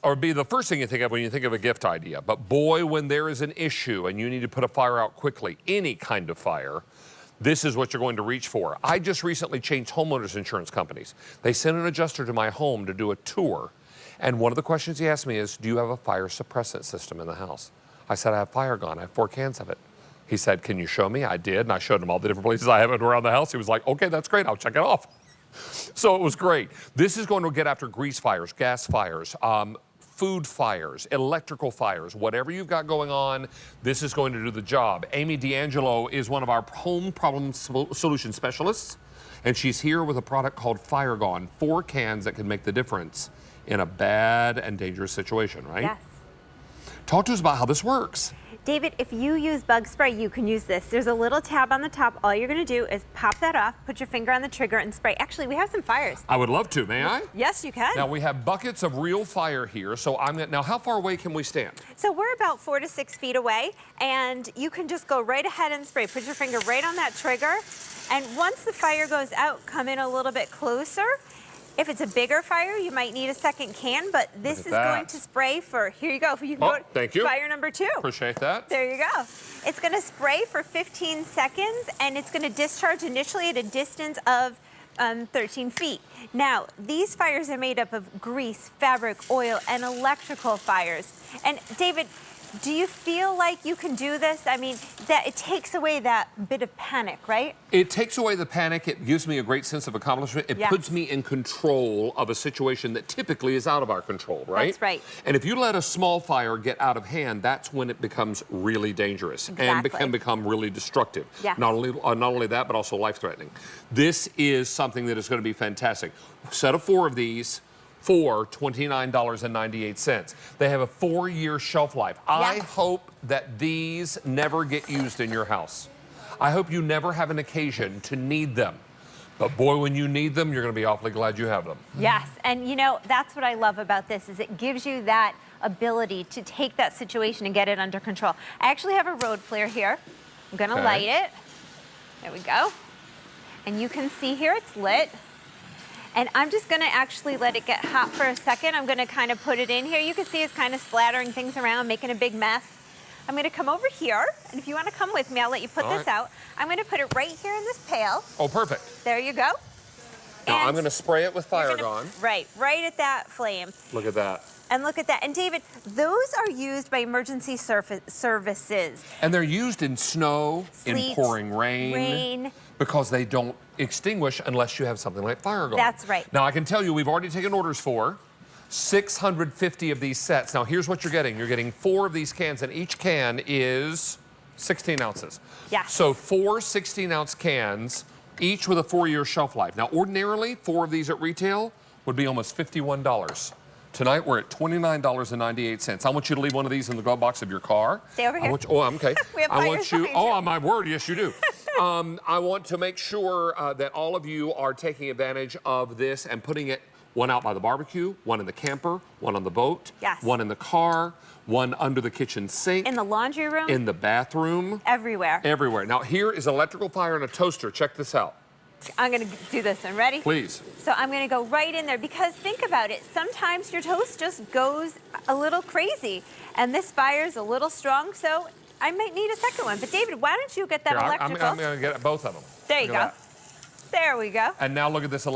Or be the first thing you think of when you think of a gift idea. But boy, when there is an issue and you need to put a fire out quickly, any kind of fire, this is what you're going to reach for. I just recently changed homeowners insurance companies. They sent an adjuster to my home to do a tour. And one of the questions he asked me is, do you have a fire suppressant system in the house? I said, I have Fire Gone. I have 4 cans of it. He said, can you show me? I did, and I showed him all the different places I have it around the house. He was like, okay, that's great. I'll check it off. So it was great. This is going to get after grease fires, gas fires, food fires, electrical fires, whatever you've got going on, this is going to do the job. Amy D'Angelo is one of our home problem solution specialists, and she's here with a product called Fire Gone, 4 cans that can make the difference in a bad and dangerous situation, right? Yes. Talk to us about how this works. David, if you use bug spray, you can use this. There's a little tab on the top. All you're going to do is pop that off, put your finger on the trigger, and spray. Actually, we have some fires. I would love to. May I? Yes, you can. Now, we have buckets of real fire here, so now how far away can we stand? So we're about 4 to 6 feet away, and you can just go right ahead and spray. Put your finger right on that trigger, and once the fire goes out, come in a little bit closer. If it's a bigger fire, you might need a second can, but this is going to spray for, here you go. You can go thank you. Fire number 2. Appreciate that. There you go. It's going to spray for 15 seconds, and it's going to discharge initially at a distance of 13 feet. Now, these fires are made up of grease, fabric, oil, and electrical fires. And David, do you feel like you can do this? I mean, that it takes away that bit of panic, right? It takes away the panic. It gives me a great sense of accomplishment. It puts me in control of a situation that typically is out of our control, right? That's right. And if you let a small fire get out of hand, that's when it becomes really dangerous and can become really destructive. Yes. Not only that, but also life-threatening. This is something that is going to be fantastic. Set of 4 of these for $29.98. They have a 4-year shelf life. I hope that these never get used in your house. I hope you never have an occasion to need them. But boy, when you need them, you're going to be awfully glad you have them. Yes, and you know, that's what I love about this, is it gives you that ability to take that situation and get it under control. I actually have a road flare here. I'm going to light it. There we go. And you can see here it's lit. And I'm just going to actually let it get hot for a second. I'm going to kind of put it in here. You can see it's kind of splattering things around, making a big mess. I'm going to come over here, and if you want to come with me, I'll let you put this out. I'm going to put it right here in this pail. Oh, perfect. There you go. Now I'm going to spray it with Fire Gone. Right at that flame. Look at that. And look at that. And David, those are used by emergency services. And they're used in snow, in pouring rain, because they don't extinguish unless you have something like Fire Gone. That's right. Now, I can tell you, we've already taken orders for 650 of these sets. Now, here's what you're getting. You're getting 4 of these cans, and each can is 16 ounces. Yes. So 4 16-ounce cans, each with a 4-year shelf life. Now, ordinarily, 4 of these at retail would be almost $51. Tonight, we're at $29.98. I want you to leave one of these in the glove box of your car. Stay over here. Okay. We have fires behind you. Oh, my word, yes, you do. I want to make sure that all of you are taking advantage of this and putting it one out by the barbecue, one in the camper, one on the boat, one in the car, one under the kitchen sink. In the laundry room. In the bathroom. Everywhere. Everywhere. Now, here is electrical fire and a toaster. Check this out. I'm going to do this. I'm ready? Please. So I'm going to go right in there, because think about it. Sometimes your toast just goes a little crazy, and this fire is a little strong, so I might need a second one. But David, why don't you get that electrical? I'm going to get both of them. There you go. There we go. And now look at this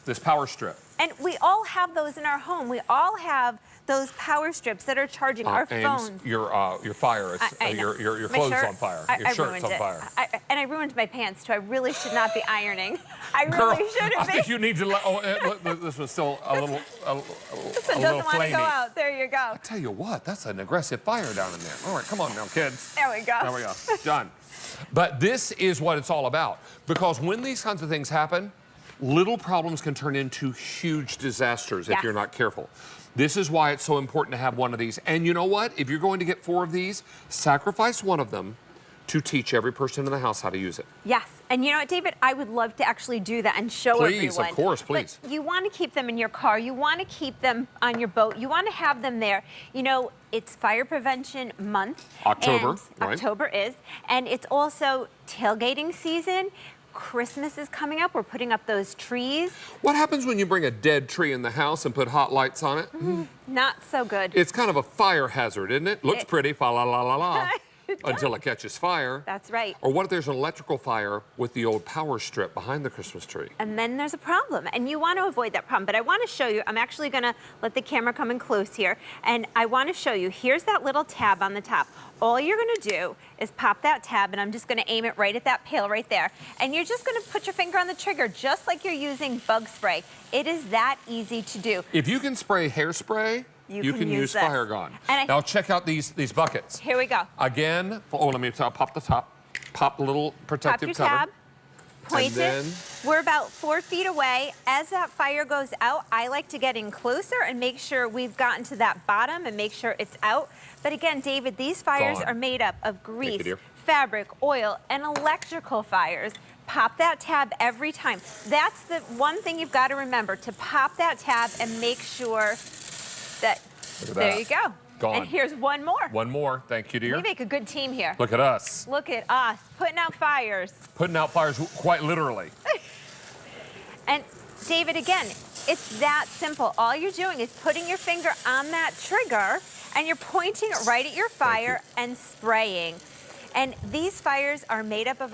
this power strip. And we all have those in our home. We all have those power strips that are charging our phones. Your fire is your clothes on fire. Your shirt's on fire. And I ruined my pants too. I really should not be ironing. I really shouldn't be. I think you need to let. This was still a little This one doesn't want to go out. There you go. I tell you what, that's an aggressive fire down in there. All right, come on now, kids. There we go. There we go. Done. But this is what it's all about, because when these kinds of things happen, little problems can turn into huge disasters if you're not careful. This is why it's so important to have one of these. And you know what? If you're going to get 4 of these, sacrifice one of them to teach every person in the house how to use it. Yes. And you know what, David? I would love to actually do that and show everyone. Please, of course, please. But you want to keep them in your car. You want to keep them on your boat. You want to have them there. You know, it's Fire Prevention Month. October, October is. And it's also tailgating season. Christmas is coming up. We're putting up those trees. What happens when you bring a dead tree in the house and put hot lights on it? Not so good. It's kind of a fire hazard, isn't it? Looks pretty, fa la la la la, until it catches fire. That's right. Or what if there's an electrical fire with the old power strip behind the Christmas tree? And then there's a problem, and you want to avoid that problem. But I want to show you, I'm actually going to let the camera come in close here, and I want to show you, here's that little tab on the top. All you're going to do is pop that tab, and I'm just going to aim it right at that pail right there. And you're just going to put your finger on the trigger, just like you're using bug spray. It is that easy to do. If you can spray hairspray, you can use this. fire gun. And Now check out these buckets. Here we go. Again, let me pop the top. Pop the little protective Pop your cover. tab. Point then, it. We're about 4 feet away. As that fire goes out, I like to get in closer and make sure we've gotten to that bottom and make sure it's out. But again, David, these fires Gone. are made up of grease, Thank you, dear. fabric, oil, and electrical fires. Pop that tab every time. That's the one thing you've got to remember, to pop that tab and make sure that, Look at there that. you go. Gone. And here's one more. One more. Thank you, dear. We make a good team here. Look at us. Look at us, putting out fires. Putting out fires quite literally. And David, again, it's that simple. All you're doing is putting your finger on that trigger and you're pointing it right at your fire and spraying. And these fires are made up of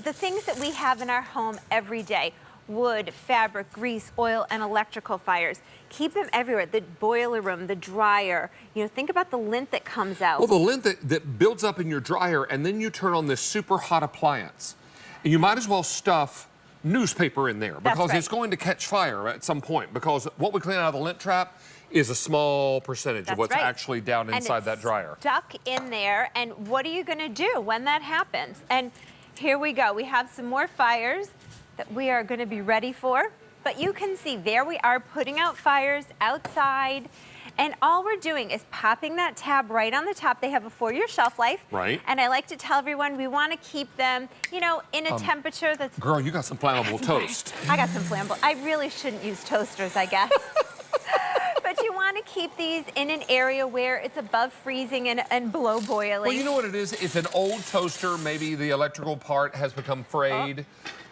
the things that we have in our home every day. Wood, fabric, grease, oil, and electrical fires. Keep them everywhere. The boiler room, the dryer. You know, think about the lint that comes out. Well, the lint that builds up in your dryer, and then you turn on this super hot appliance. And you might as well stuff newspaper in there because it's going to catch fire at some point, because what we clean out of the lint trap is a small percentage of what's actually down inside that dryer. Stuck in there, and what are you going to do when that happens? And here we go. We have some more fires that we are going to be ready for. But you can see there we are putting out fires outside. And all we're doing is popping that tab right on the top. They have a 4-year shelf life. Right. And I like to tell everyone we want to keep them, you know, in a temperature that's... Girl, you got some flammable toast. I got some flammable. I really shouldn't use toasters, I guess. But you want to keep these in an area where it's above freezing and below boiling. Well, you know what it is? It's an old toaster. Maybe the electrical part has become frayed.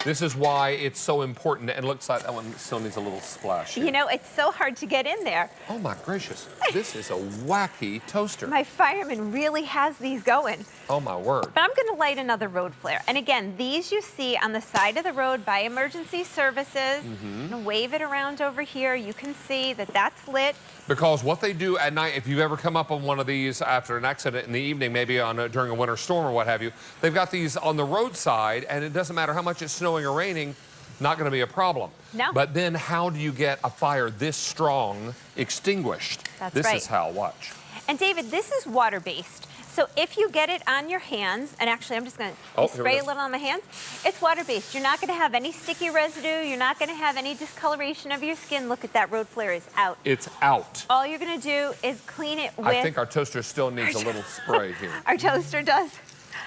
This is why it's so important, and it looks like that one still needs a little splash. You know, it's so hard to get in there. Oh my gracious, this is a wacky toaster. My fireman really has these going. Oh my word. But I'm going to light another road flare. And again, these you see on the side of the road by emergency services. I'm going to wave it around over here. You can see that that's lit. Because what they do at night, if you've ever come up on one of these after an accident in the evening, maybe during a winter storm or what have you, they've got these on the roadside, and it doesn't matter how much it's snowing or raining, not going to be a problem. No. But then how do you get a fire this strong extinguished? That's this right. is how, watch. And David, this is water-based. So if you get it on your hands, and actually I'm just going to spray a little on my hands, it's water-based. You're not going to have any sticky residue. You're not going to have any discoloration of your skin. Look at that, road flare is out. It's out. All you're going to do is clean it with... I think our toaster still needs a little spray here. Our toaster does.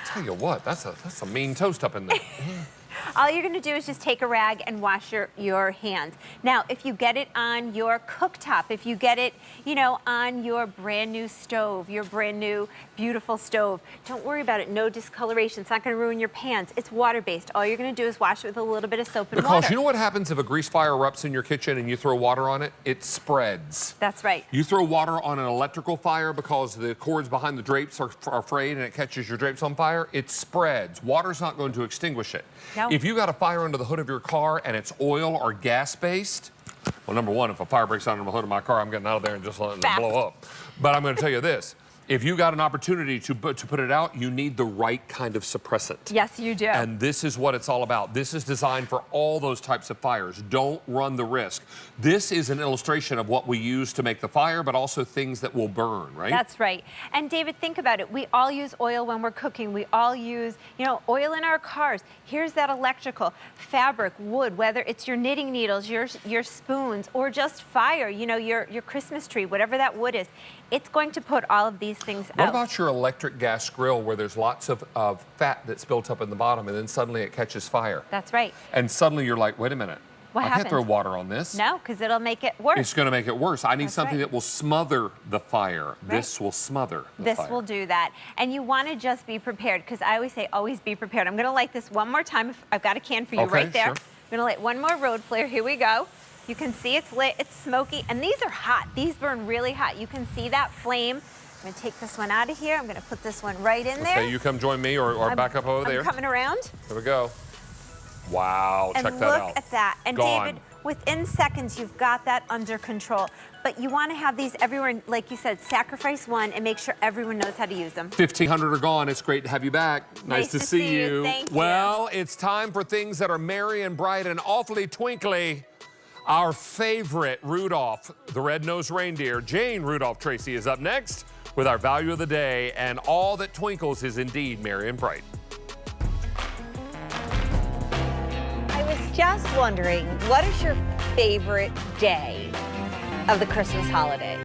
Tell you what, that's a mean toast up in there. All you're going to do is just take a rag and wash your hands. Now, if you get it on your cooktop, if you get it, you know, on your brand new stove, your brand new beautiful stove, don't worry about it. No discoloration. It's not going to ruin your pans. It's water-based. All you're going to do is wash it with a little bit of soap and water. Because you know what happens if a grease fire erupts in your kitchen and you throw water on it? It spreads. That's right. You throw water on an electrical fire because the cords behind the drapes are frayed and it catches your drapes on fire, it spreads. Water's not going to extinguish it. No. If you got a fire under the hood of your car and it's oil or gas-based, well, number one, if a fire breaks out under the hood of my car, I'm getting out of there and just letting it blow up. But I'm going to tell you this. If you got an opportunity to put it out, you need the right kind of suppressant. Yes, you do. And this is what it's all about. This is designed for all those types of fires. Don't run the risk. This is an illustration of what we use to make the fire, but also things that will burn, right? That's right. And David, think about it. We all use oil when we're cooking. We all use, you know, oil in our cars. Here's that electrical, fabric, wood, whether it's your knitting needles, your spoons, or just fire, you know, your Christmas tree, whatever that wood is. It's going to put all of these things out. What about your electric gas grill where there's lots of fat that's built up in the bottom and then suddenly it catches fire? That's right. And suddenly you're like, wait a minute. What I happened? can't throw water on this. No, because it'll make it worse. It's going to make it worse. I need That's something right. that will smother the fire. Right. This will smother the fire. This will do that. And you want to just be prepared, because I always say, always be prepared. I'm going to light this one more time. I've got a can for you Okay, right there. sure. I'm going to light one more road flare. Here we go. You can see it's lit, it's smoky, and these are hot. These burn really hot. You can see that flame. I'm going to take this one out of here. I'm going to put this one right in there. Okay, you come join me or back up over there. I'm coming around. Here we go. Wow, And check that out. look at that. And Gone. David, within seconds, you've got that under control. But you want to have these everywhere, and like you said, sacrifice one and make sure everyone knows how to use them. 1,500 are gone. It's great to have you back. Nice to see you. Thank you. Well, it's time for things that are merry and bright and awfully twinkly. Our favorite Rudolph, the red-nosed reindeer, Jane Rudolph Tracy, is up next with our value of the day, and all that twinkles is indeed merry and bright. I was just wondering, what is your favorite day of the Christmas holiday?